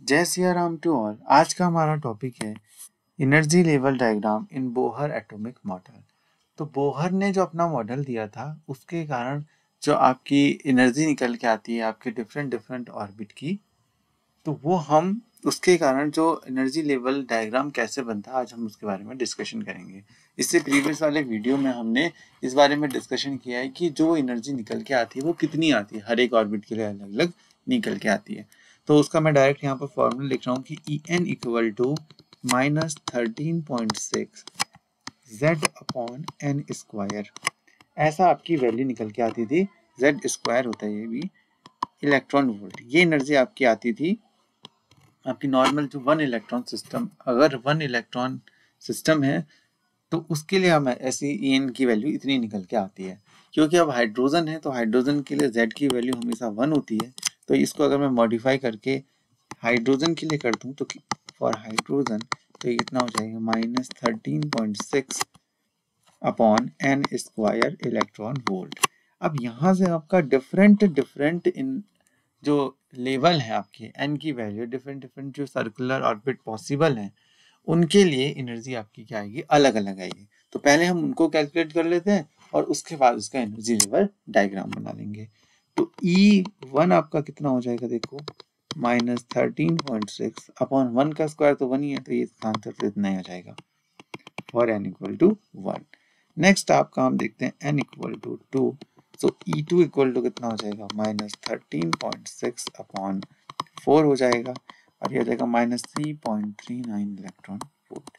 जय Siya Ram to all. आज का हमारा टॉपिक है energy level diagram in Bohr atomic model. तो बोहर ने जो अपना मॉडल दिया था उसके कारण जो आपकी एनर्जी निकल के आती है आपके डिफरेंट डिफरेंट ऑर्बिट की, तो वो हम उसके कारण जो एनर्जी लेवल डायग्राम कैसे बनता है आज हम उसके बारे में डिस्कशन करेंगे। इससे प्रीवियस वाले वीडियो में हमने इस बारे में डिस्कशन किया है कि जो एनर्जी निकल के आती है वो कितनी आती है, हर एक ऑर्बिट के लिए अलग अलग निकल के आती है। तो उसका मैं डायरेक्ट यहाँ पर फॉर्मूला लिख रहा हूँ कि E n equal to -13.6 Z upon n square. ऐसा आपकी वैल्यू निकल के आती थी। जेड स्क्वायर होता है ये भी इलेक्ट्रॉन वोल्ट। ये एनर्जी आपकी आती थी आपकी नॉर्मल जो वन इलेक्ट्रॉन सिस्टम, अगर वन इलेक्ट्रॉन सिस्टम है तो उसके लिए हमें ऐसी एन की वैल्यू इतनी निकल के आती है। क्योंकि अब हाइड्रोजन है तो हाइड्रोजन के लिए जेड की वैल्यू हमेशा 1 होती है। तो इसको अगर मैं मॉडिफाई करके हाइड्रोजन के लिए कर दूं तो फॉर हाइड्रोजन तो ये कितना हो जाएगा -13.6 upon n square electron volt. अब यहाँ से आपका डिफरेंट डिफरेंट इन जो लेवल है आपके एन की वैल्यू, डिफरेंट डिफरेंट जो सर्कुलर ऑर्बिट पॉसिबल हैं उनके लिए एनर्जी आपकी क्या आएगी, अलग अलग आएगी। तो पहले हम उनको कैलकुलेट कर लेते हैं और उसके बाद उसका एनर्जी लेवल डायग्राम बना लेंगे। तो E1 आपका कितना हो जाएगा, देखो -13.6 अपॉन 1 का स्क्वायर तो 1 ही है, तो ये इसका आंसर तो इतना ही हो जाएगा for n equal to 1। Next आपका हम देखते हैं n equal to 2। So E2 equal to कितना हो जाएगा -13.6 अपॉन 4 हो जाएगा और ये हो जाएगा -3.39 इलेक्ट्रॉन वोल्ट।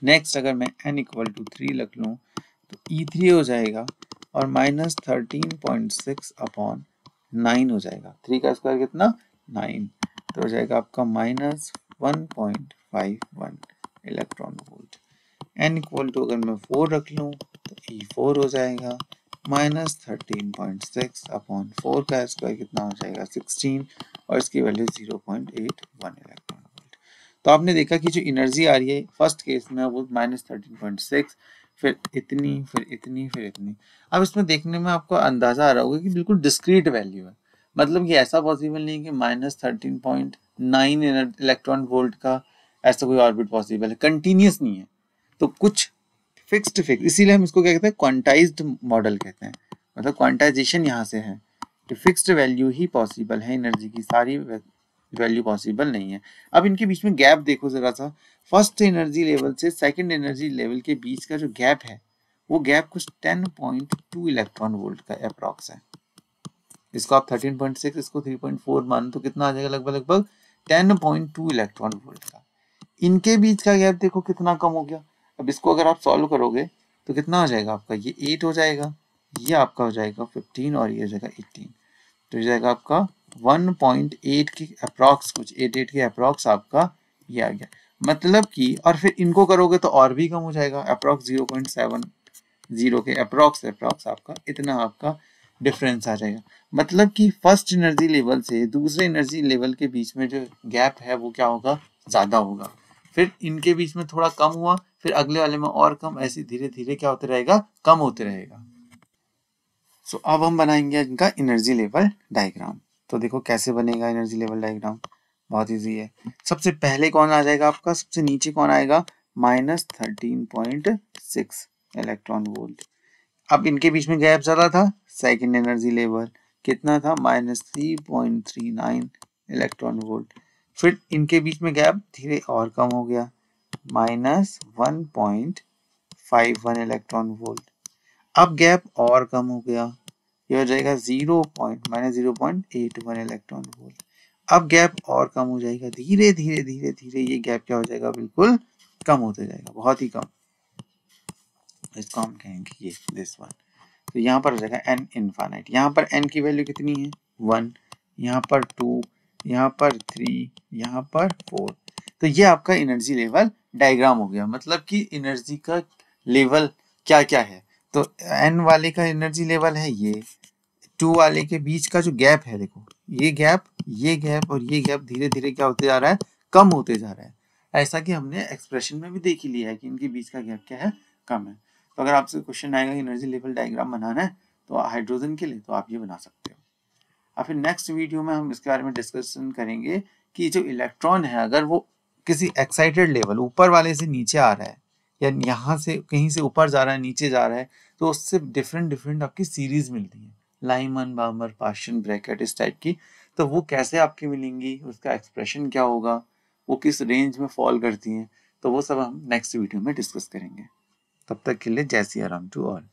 नेक्स्ट अगर मैं n इक्वल टू 3 रख लूँ तो E3 हो जाएगा और -13.6 अपॉन 9 हो जाएगा। 3 का स्क्वायर कितना 9, तो हो जाएगा आपका -1.51 electron volt. n equal to अगर मैं 4 रख लूँ तो E4 हो जाएगा -13.6 अपॉन 4 का स्क्वायर कितना हो जाएगा 16 और इसकी वैल्यू 0.81 इलेक्ट्रॉन वोल्ट। तो आपने देखा कि जो एनर्जी आ रही है फर्स्ट केस में वो -13.6, फिर इतनी फिर इतनी फिर इतनी। अब इसमें देखने में आपको अंदाजा आ रहा होगा कि बिल्कुल डिस्क्रीट वैल्यू है, मतलब कि ऐसा पॉसिबल नहीं कि -13.9 इलेक्ट्रॉन वोल्ट का ऐसा कोई ऑर्बिट पॉसिबल है, कंटिन्यूस नहीं है। तो कुछ फिक्स्ड इसीलिए हम इसको क्या कहते हैं, क्वांटाइज्ड मॉडल कहते हैं। मतलब क्वांटाइजेशन यहाँ से है कि फिक्स्ड वैल्यू ही पॉसिबल है एनर्जी की, सारी वैल्यू पॉसिबल नहीं है। अब इनके बीच में गैप देखो जरा सा, फर्स्ट एनर्जी लेवल से सेकंड एनर्जी लेवल के बीच का जो गैप है वो गैप कुछ 10.2 इलेक्ट्रॉन वोल्ट का अप्रॉक्स है। इसको आप 13.6 इसको 3.4 मानो तो कितना आ जाएगा, लगभग लगभग 10.2 इलेक्ट्रॉन वोल्ट का। इनके बीच का गैप देखो कितना कम हो गया। अब इसको अगर आप सॉल्व करोगे तो कितना हो जाएगा आपका, ये 8 हो जाएगा, ये आपका हो जाएगा 15 और ये हो जाएगा 18। तो हो जाएगा आपका 1.8 के अप्रॉक्स, कुछ 88 के अप्रॉक्स आपका ये आ गया। मतलब कि और फिर इनको करोगे तो और भी कम हो जाएगा, अप्रॉक्स 0.70 के अप्रॉक्स आपका इतना आपका डिफरेंस आ जाएगा। मतलब कि फर्स्ट एनर्जी लेवल से दूसरे एनर्जी लेवल के बीच में जो गैप है वो क्या होगा, ज़्यादा होगा। फिर इनके बीच में थोड़ा कम हुआ, फिर अगले वाले में और कम, ऐसे धीरे धीरे क्या होते रहेगा, कम होते रहेगा। सो अब हम बनाएंगे इनका एनर्जी लेवल डायग्राम। तो देखो कैसे बनेगा एनर्जी लेवल डायग्राम, बहुत इजी है। सबसे पहले कौन आ जाएगा आपका, सबसे नीचे कौन आएगा, -13.6 इलेक्ट्रॉन वोल्ट। अब इनके बीच में गैप ज्यादा था, सेकंड एनर्जी लेवल कितना था -3.39 इलेक्ट्रॉन वोल्ट। फिर इनके बीच में गैप धीरे और कम हो गया -1.51 इलेक्ट्रॉन वोल्ट। अब गैप और कम हो गया, ये हो जाएगा 0.81 इलेक्ट्रॉन वोल्ट। अब गैप और कम हो जाएगा, धीरे धीरे धीरे धीरे ये गैप क्या हो जाएगा, बिल्कुल कम होते जाएगा, बहुत ही कम। इसको हम कहेंगे ये दिस वन। तो यहाँ पर हो जाएगा n इनफाइनाइट। यहाँ पर n की वैल्यू कितनी है 1, यहाँ पर 2, यहाँ पर 3, यहाँ पर 4। तो ये आपका एनर्जी लेवल डायग्राम हो गया। मतलब कि एनर्जी का लेवल क्या क्या है, तो n वाले का एनर्जी लेवल है ये, 2 वाले के बीच का जो गैप है, देखो ये गैप और ये गैप धीरे धीरे क्या होते जा रहा है, कम होते जा रहा है। ऐसा कि हमने एक्सप्रेशन में भी देख ही लिया है कि इनके बीच का गैप क्या है, कम है। तो अगर आपसे क्वेश्चन आएगा एनर्जी लेवल डायग्राम बनाना है तो हाइड्रोजन के लिए, तो आप ये बना सकते हो। और फिर नेक्स्ट वीडियो में हम इसके बारे में डिस्कशन करेंगे कि जो इलेक्ट्रॉन है अगर वो किसी एक्साइटेड लेवल ऊपर वाले से नीचे आ रहा है या यहाँ से कहीं से ऊपर जा रहा है नीचे जा रहा है तो उससे डिफरेंट डिफरेंट आपकी सीरीज मिलती है, लाइमन बार्मर पार्शियन ब्रैकेट इस टाइप की। तो वो कैसे आपकी मिलेंगी, उसका एक्सप्रेशन क्या होगा, वो किस रेंज में फॉल करती हैं, तो वो सब हम नेक्स्ट वीडियो में डिस्कस करेंगे। तब तक के लिए जय सिया राम टू ऑल।